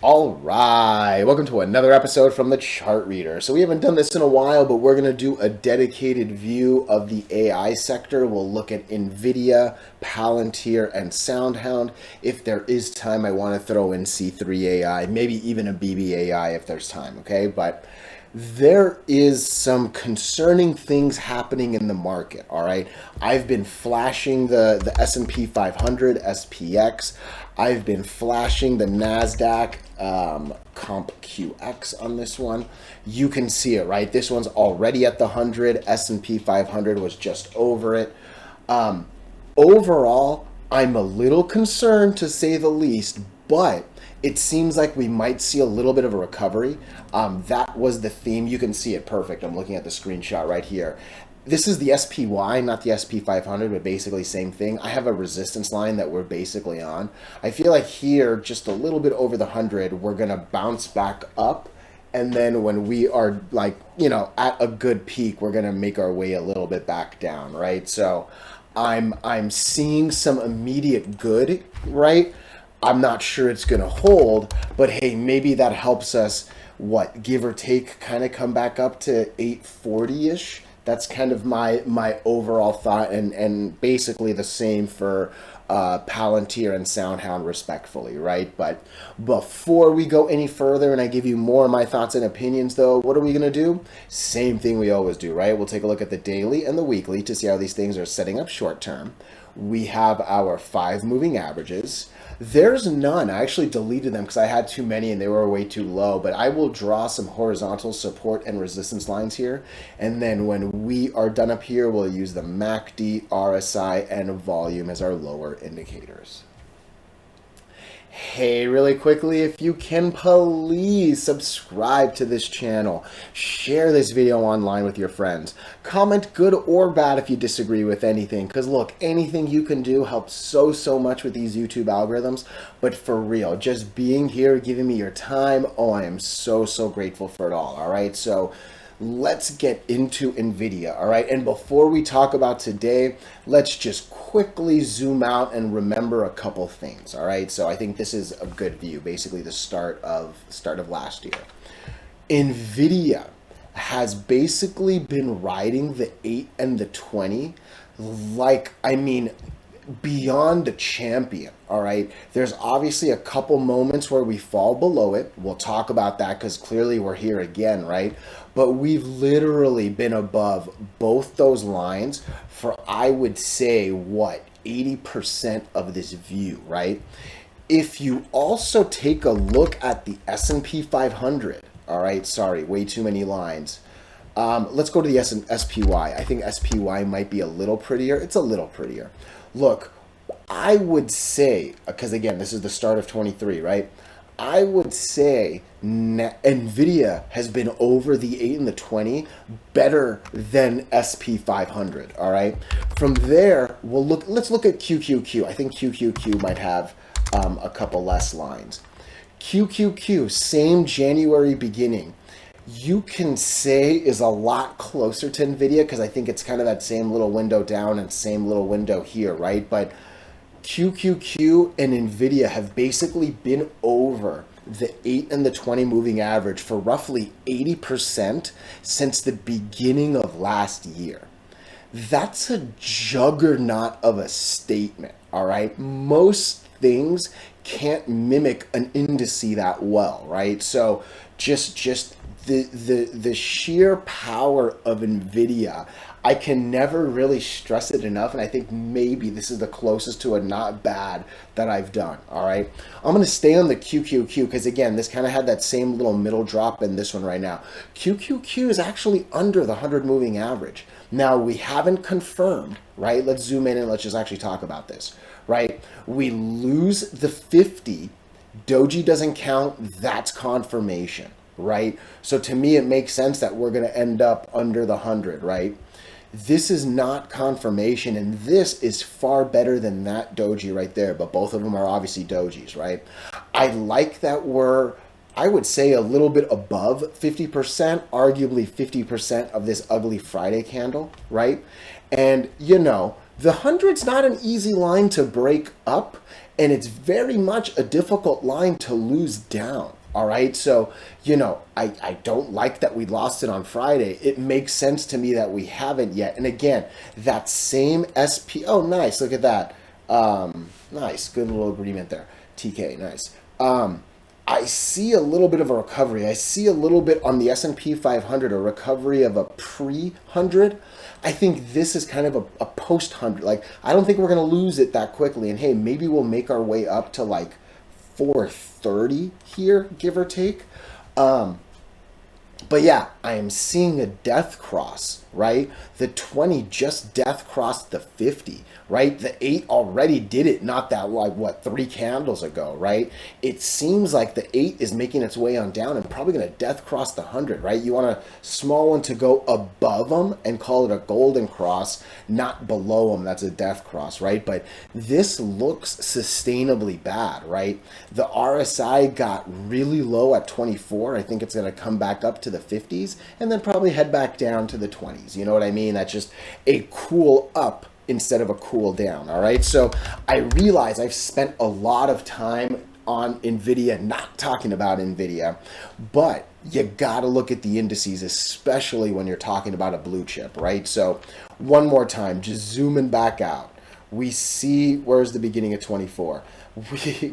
All right, welcome to another episode from the Chart Reader. So we haven't done this in a while, but we're going to do a dedicated view of the AI sector. We'll look at NVDA, Palantir, and SoundHound. If there is time, I want to throw in C3 AI, maybe even a BBAI if there's time, okay? But there is some concerning things happening in the market, all right? I've been flashing the S&P 500, SPX. I've been flashing the NASDAQ Comp QX on this one. You can see it, right? This one's already at the 100. S&P 500 was just over it. Overall, I'm a little concerned to say the least, but it seems like we might see a little bit of a recovery. That was the theme. You can see it perfect. I'm looking at the screenshot right here. This is the SPY, not the SP 500, but basically same thing. I have a resistance line that we're basically on. I feel like here, just a little bit over the 100, we're going to bounce back up. And then when we are like, at a good peak, we're going to make our way a little bit back down, right? So I'm seeing some immediate good, right? I'm not sure it's going to hold, but hey, maybe that helps us, give or take, kind of come back up to 840-ish. That's kind of my overall thought, and basically the same for Palantir and SoundHound respectfully, right? But before we go any further and I give you more of my thoughts and opinions though, what are we going to do? Same thing we always do, right? We'll take a look at the daily and the weekly to see how these things are setting up short term. We have our 5 moving averages. There's none. I actually deleted them because I had too many and they were way too low, but I will draw some horizontal support and resistance lines here. And then when we are done up here, we'll use the MACD, RSI, and volume as our lower indicators. Hey, really quickly, if you can please subscribe to this channel, share this video online with your friends, comment good or bad if you disagree with anything, because look, anything you can do helps so much with these YouTube algorithms. But for real, just being here, giving me your time, I am so grateful for it all right? So let's get into NVIDIA, all right? And before we talk about today, let's just quickly zoom out and remember a couple things, all right? So I think this is a good view, basically the start of last year. NVIDIA has basically been riding the 8 and the 20 beyond a champion, all right? There's obviously a couple moments where we fall below it. We'll talk about that because clearly we're here again, right? But we've literally been above both those lines for, I would say, 80% of this view, right? If you also take a look at the S&P 500, all right, sorry, way too many lines. Let's go to the SPY. I think SPY might be a little prettier. It's a little prettier. Look, I would say, because again, this is the start of 23, right? I would say NVIDIA has been over the 8 and the 20 better than SP 500, all right? From there, let's look at QQQ. I think QQQ might have a couple less lines. QQQ, same January beginning. You can say is a lot closer to NVIDIA because I think it's kind of that same little window down and same little window here, right? But QQQ and NVIDIA have basically been over the 8 and the 20 moving average for roughly 80% since the beginning of last year. That's a juggernaut of a statement, all right? Most things can't mimic an indice that well, right? So just the sheer power of NVIDIA, I can never really stress it enough, and I think maybe this is the closest to a not bad that I've done, all right? I'm going to stay on the QQQ because, again, this kind of had that same little middle drop in this one right now. QQQ is actually under the 100 moving average. Now, we haven't confirmed, right? Let's zoom in and let's just actually talk about this, right? We lose the 50. Doji doesn't count. That's confirmation, right? So to me, it makes sense that we're going to end up under the 100, right? This is not confirmation, and this is far better than that doji right there, but both of them are obviously dojis, right? I like that we're, I would say, a little bit above 50%, arguably 50% of this ugly Friday candle, right? And, the 100's not an easy line to break up, And it's very much a difficult line to lose down. All right. So, I don't like that we lost it on Friday. It makes sense to me that we haven't yet. And again, that same SP. Oh, nice. Look at that. Nice. Good little agreement there. TK. Nice. I see a little bit of a recovery. I see a little bit on the S&P 500, a recovery of a pre-100. I think this is kind of a post-100. Like, I don't think we're going to lose it that quickly. And hey, maybe we'll make our way up to like 430 here, give or take. But yeah, I am seeing a death cross, right? The 20 just death crossed the 50, right? The 8 already did it not that, like, what, 3 candles ago, right? It seems like the 8 is making its way on down and probably going to death cross the 100, right? You want a small one to go above them and call it a golden cross, not below them. That's a death cross, right? But this looks sustainably bad, right? The RSI got really low at 24. I think it's going to come back up to the 50s and then probably head back down to the 20s. You know what I mean? That's just a cool up instead of a cool down. All right. So I realize I've spent a lot of time on NVIDIA, not talking about NVIDIA, but you got to look at the indices, especially when you're talking about a blue chip, right? So one more time, just zooming back out, we see, where's the beginning of 24?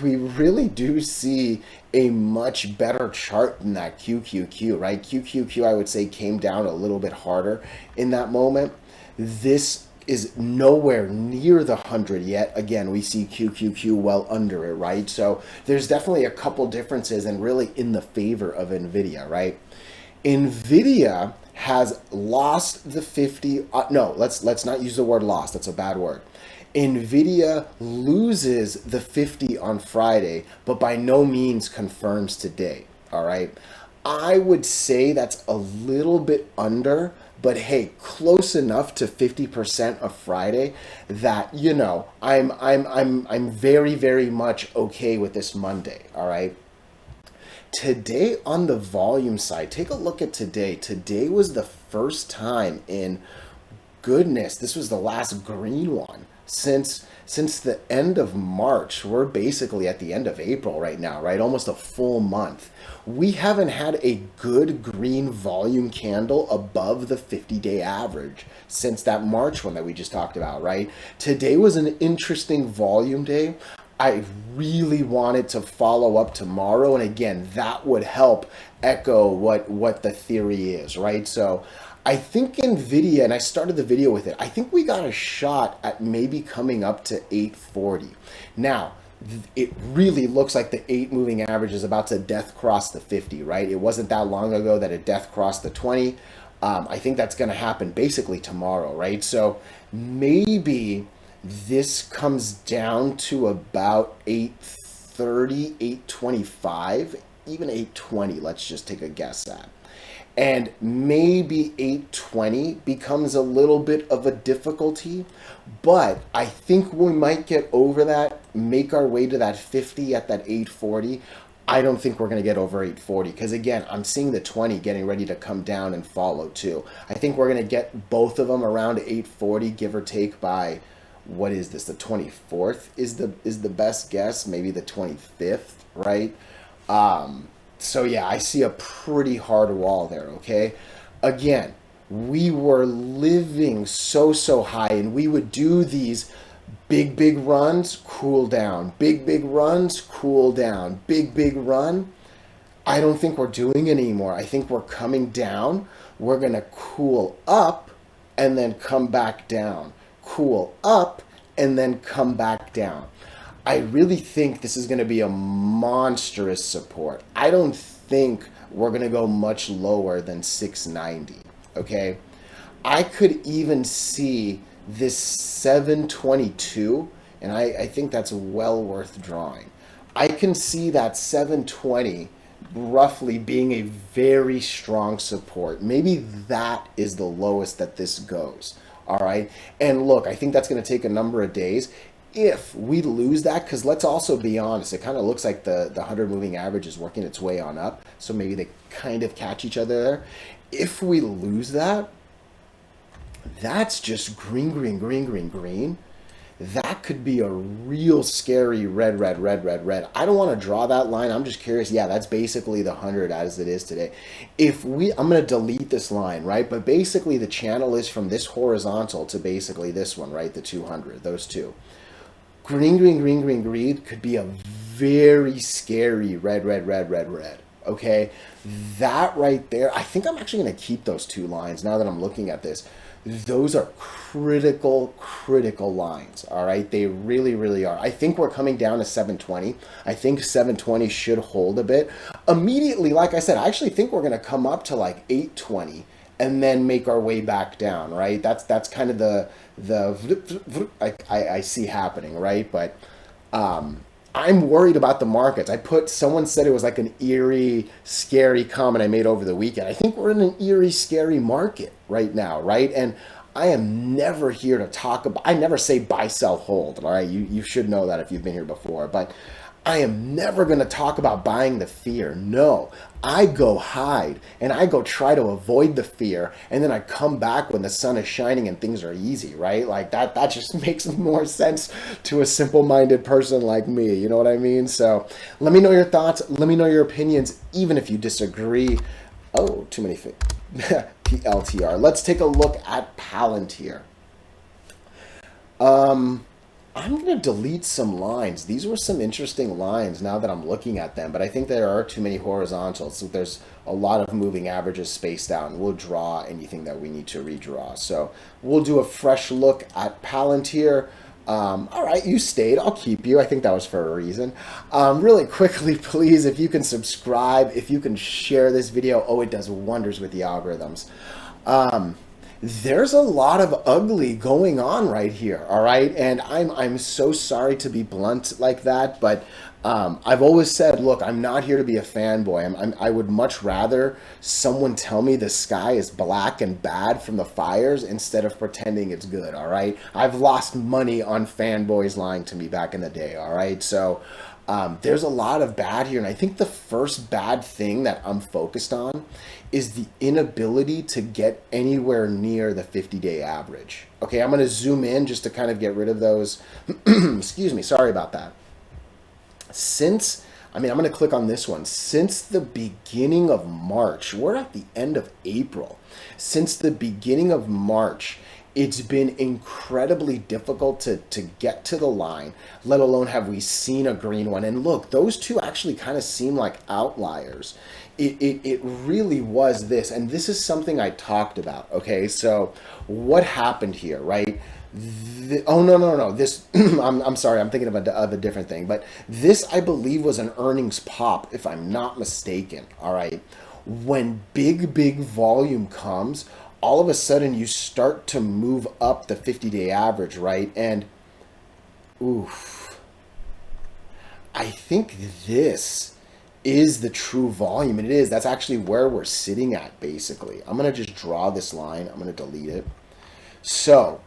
We really do see a much better chart than that QQQ, right? QQQ, I would say, came down a little bit harder in that moment. This is nowhere near the 100 yet. Again, we see QQQ well under it, right? So there's definitely a couple differences and really in the favor of NVIDIA, right? NVIDIA has lost the 50. No, let's not use the word lost. That's a bad word. NVIDIA loses the 50 on Friday, but by no means confirms today. All right. I would say that's a little bit under, but hey, close enough to 50% of Friday that, I'm very, very much okay with this Monday. All right. Today on the volume side, take a look at today. Today was the first time in, goodness, this was the last green one since the end of March. We're basically at the end of April right now, right? Almost a full month. We haven't had a good green volume candle above the 50-day average since that March one that we just talked about, right? Today was an interesting volume day. I really wanted to follow up tomorrow, and again, that would help echo what the theory is, right? So I think NVIDIA, and I started the video with it, I think we got a shot at maybe coming up to 840. Now, it really looks like the 8 moving average is about to death cross the 50, right? It wasn't that long ago that it death crossed the 20. I think that's going to happen basically tomorrow, right? So maybe this comes down to about 830, 825, even 820, let's just take a guess at. And maybe 820 becomes a little bit of a difficulty, but I think we might get over that, make our way to that 50 at that 840. I don't think we're going to get over 840 because, again, I'm seeing the 20 getting ready to come down and follow too. I think we're going to get both of them around 840, give or take, by, what is this, the 24th is the best guess, maybe the 25th, right? So yeah, I see a pretty hard wall there, okay? Again, we were living so high, and we would do these big runs, cool down, big runs, cool down, big run. I don't think we're doing it anymore. I think we're coming down. We're going to cool up and then come back down. Cool up and then come back down. I really think this is going to be a monstrous support. I don't think we're going to go much lower than 690, okay? I could even see this 722, and I think that's well worth drawing. I can see that 720 roughly being a very strong support. Maybe that is the lowest that this goes, all right? And look, I think that's going to take a number of days. If we lose that, because let's also be honest, it kind of looks like the 100 moving average is working its way on up, so maybe they kind of catch each other there. If we lose that, that's just green. that could be a real scary red, red, red, red, red. I don't want to draw that line. I'm just curious. Yeah, that's basically the 100 as it is today. I'm going to delete this line, right? But basically the channel is from this horizontal to basically this one, right? The 200, those two. Green, green, green, green, green could be a very scary red, red, red, red, red. Okay, that right there, I think I'm actually going to keep those two lines now that I'm looking at this. Those are critical, critical lines. All right, they really, really are. I think we're coming down to 720. I think 720 should hold a bit. Immediately, like I said, I actually think we're going to come up to like 820 and then make our way back down, right? That's kind of the I see happening, right? But I'm worried about the markets. Someone said it was like an eerie, scary comment I made over the weekend. I think we're in an eerie, scary market right now, right? And I am never here to talk about, I never say buy, sell, hold, all right? You should know that if you've been here before, but I am never going to talk about buying the fear. No, I go hide and I go try to avoid the fear. And then I come back when the sun is shining and things are easy, right? Like that just makes more sense to a simple-minded person like me. You know what I mean? So let me know your thoughts. Let me know your opinions, even if you disagree. Oh, too many PLTR. Let's take a look at Palantir. I'm going to delete some lines. These were some interesting lines now that I'm looking at them, but I think there are too many horizontals. So there's a lot of moving averages spaced out, and we'll draw anything that we need to redraw. So we'll do a fresh look at Palantir. All right, you stayed. I'll keep you. I think that was for a reason. Really quickly, please, if you can subscribe, if you can share this video. Oh, it does wonders with the algorithms. There's a lot of ugly going on right here, all right? And I'm so sorry to be blunt like that, but I've always said, look, I'm not here to be a fanboy. I would much rather someone tell me the sky is black and bad from the fires instead of pretending it's good, all right? I've lost money on fanboys lying to me back in the day, all right? So there's a lot of bad here, and I think the first bad thing that I'm focused on is the inability to get anywhere near the 50-day average. Okay, I'm going to zoom in just to kind of get rid of those. Excuse me, sorry about that. I'm going to click on this one. Since the beginning of March, we're at the end of April. Since the beginning of March, it's been incredibly difficult to get to the line, let alone have we seen a green one. And look, those two actually kind of seem like outliers. It really was this, and this is something I talked about, okay? So what happened here, right? Oh, no. This, I'm sorry, I'm thinking of a different thing. But this, I believe, was an earnings pop, if I'm not mistaken, all right? When big volume comes, all of a sudden you start to move up the 50-day average, right? And, oof, I think this is the true volume, and it is. That's actually where we're sitting at, basically. I'm going to just draw this line. I'm going to delete it. So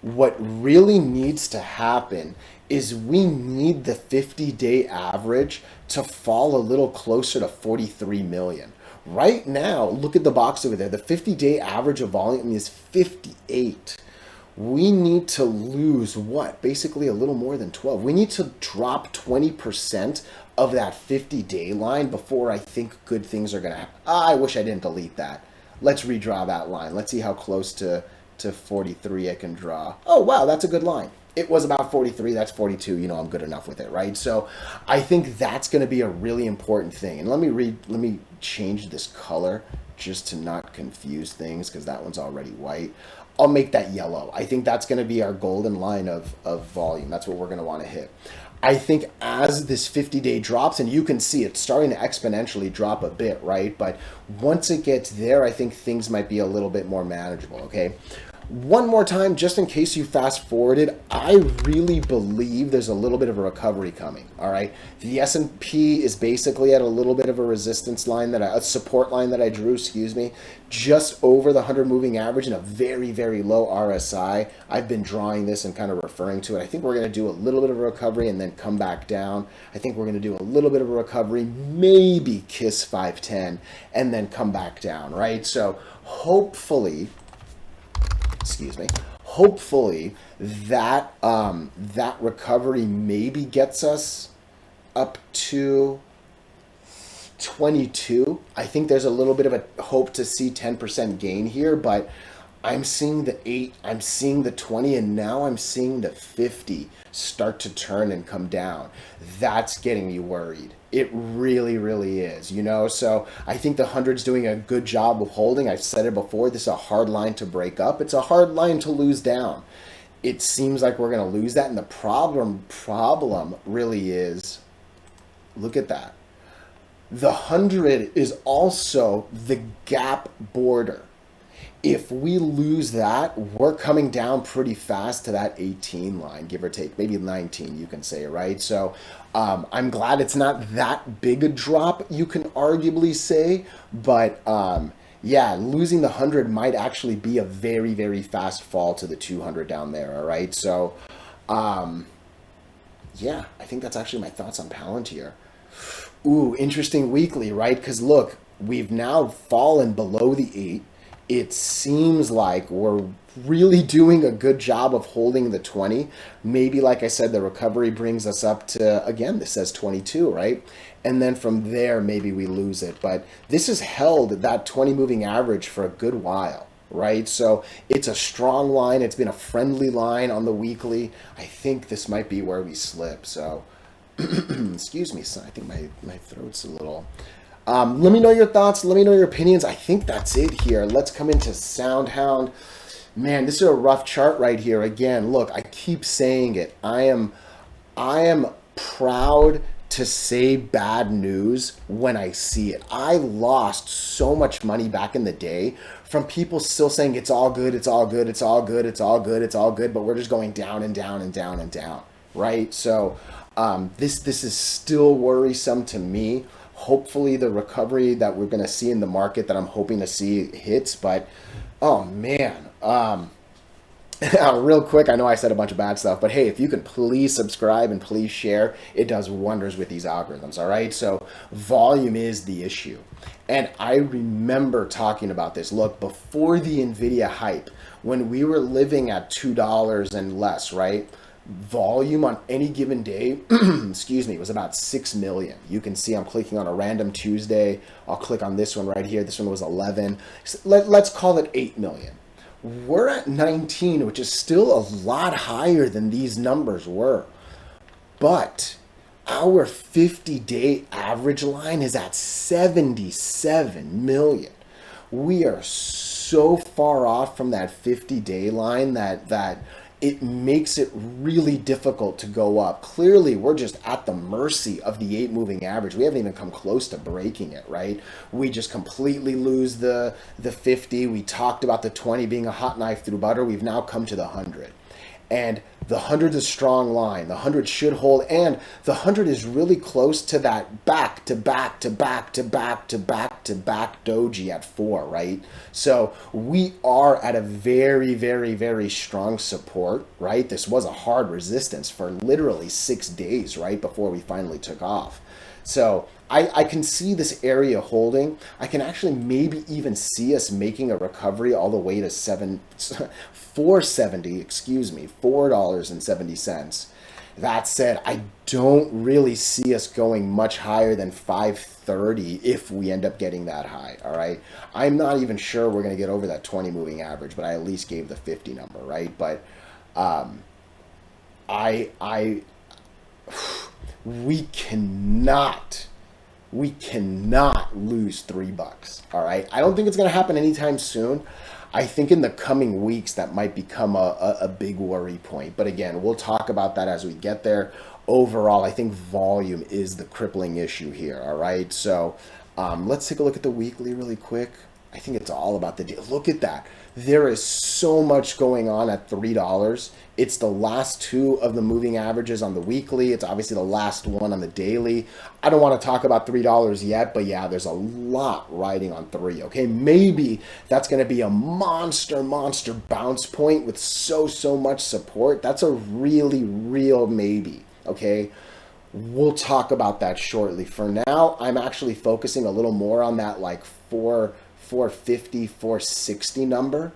what really needs to happen is we need the 50-day average to fall a little closer to 43 million. Right now, look at the box over there. The 50-day average of volume is 58. We need to lose what? Basically a little more than 12. We need to drop 20% of that 50-day line before I think good things are going to happen. I wish I didn't delete that. Let's redraw that line. Let's see how close to 43 I can draw. Oh, wow, that's a good line. It was about 43, that's 42, you know, I'm good enough with it, right? So I think that's going to be a really important thing. And let me change this color just to not confuse things, because that one's already white. I'll make that yellow. I think that's going to be our golden line of volume. That's what we're going to want to hit. I think as this 50-day drops, and you can see it's starting to exponentially drop a bit, right? But once it gets there, I think things might be a little bit more manageable, okay? One more time, just in case you fast forwarded, I really believe there's a little bit of a recovery coming, all right? The S&P is basically at a little bit of a resistance line, a support line that I drew, excuse me, just over the 100 moving average and a very, very low RSI. I've been drawing this and kind of referring to it. I think we're going to do a little bit of a recovery and then come back down. I think we're going to do a little bit of a recovery, maybe kiss 510, and then come back down, right? So hopefully, hopefully that that recovery maybe gets us up to 22. I think there's a little bit of a hope to see 10% gain here, but I'm seeing the 8, I'm seeing the 20, and now I'm seeing the 50 start to turn and come down. That's getting me worried. It really, really is, you know? So I think the 100's doing a good job of holding. I've said it before, this is a hard line to break up. It's a hard line to lose down. It seems like we're going to lose that, and the problem really is, look at that. The 100 is also the gap border. If we lose that, we're coming down pretty fast to that 18 line, give or take, maybe 19, you can say, right? So I'm glad it's not that big a drop, you can arguably say, but yeah, losing the 100 might actually be a very, very fast fall to the 200 down there, all right? So yeah, I think that's actually my thoughts on Palantir. Ooh, interesting weekly, right? Because look, we've now fallen below the 8. It seems like we're really doing a good job of holding the 20. Maybe, like I said, the recovery brings us up to, again, this says 22, right? And then from there, maybe we lose it. But this has held that 20 moving average for a good while, right? So it's a strong line. It's been a friendly line on the weekly. I think this might be where we slip. So excuse me, son. I think my throat's a little... let me know your thoughts. Let me know your opinions. I think that's it here. Let's come into SOUN. Man, this is a rough chart right here. Again, look, I keep saying it. I am proud to say bad news when I see it. I lost so much money back in the day from people still saying it's all good, it's all good, it's all good, it's all good, it's all good, but we're just going down and down and down and down, right? So this is still worrisome to me. Hopefully the recovery that we're going to see in the market that I'm hoping to see hits, but oh man, real quick, I know I said a bunch of bad stuff, but hey, if you can please subscribe and please share, it does wonders with these algorithms, all right? So volume is the issue. And I remember talking about this. Look, before the NVDA hype, when we were living at $2 and less, right? Volume on any given day, excuse me, was about 6 million. You can see I'm clicking on a random Tuesday. I'll click on this one right here. This one was 11. Let's call it 8 million. We're at 19, which is still a lot higher than these numbers were. But our 50-day average line is at 77 million. We are so far off from that 50-day line that it makes it really difficult to go up. Clearly, we're just at the mercy of the 8 moving average. We haven't even come close to breaking it, right? We just completely lose the 50. We talked about the 20 being a hot knife through butter. We've now come to the 100. And the 100 is a strong line. The 100 should hold, and the 100 is really close to that back to back to back to back to back to back doji at 4, right? So we are at a very, very, very strong support, right? This was a hard resistance for literally 6 days, right, before we finally took off. So I can see this area holding. I can actually maybe even see us making a recovery all the way to $4.70, excuse me, $4.70. That said, I don't really see us going much higher than 530 if we end up getting that high, all right? I'm not even sure we're going to get over that 20 moving average, but I at least gave the 50 number, right? But we cannot lose $3, all right? I don't think it's going to happen anytime soon. I think in the coming weeks that might become a big worry point. But again, we'll talk about that as we get there. Overall, I think volume is the crippling issue here, all right? So let's take a look at the weekly really quick. I think it's all about the deal. Look at that. There is so much going on at $3. It's the last 2 of the moving averages on the weekly. It's obviously the last one on the daily. I don't want to talk about $3 yet, but yeah, there's a lot riding on 3, okay? Maybe that's going to be a monster bounce point with so much support. That's a really real maybe, okay? We'll talk about that shortly. For now, I'm actually focusing a little more on that like 450, 460 number.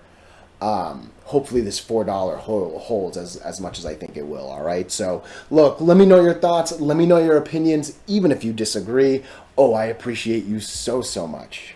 hopefully this $4 holds as much as I think it will. All right. So look, let me know your thoughts. Let me know your opinions, even if you disagree. Oh, I appreciate you so much.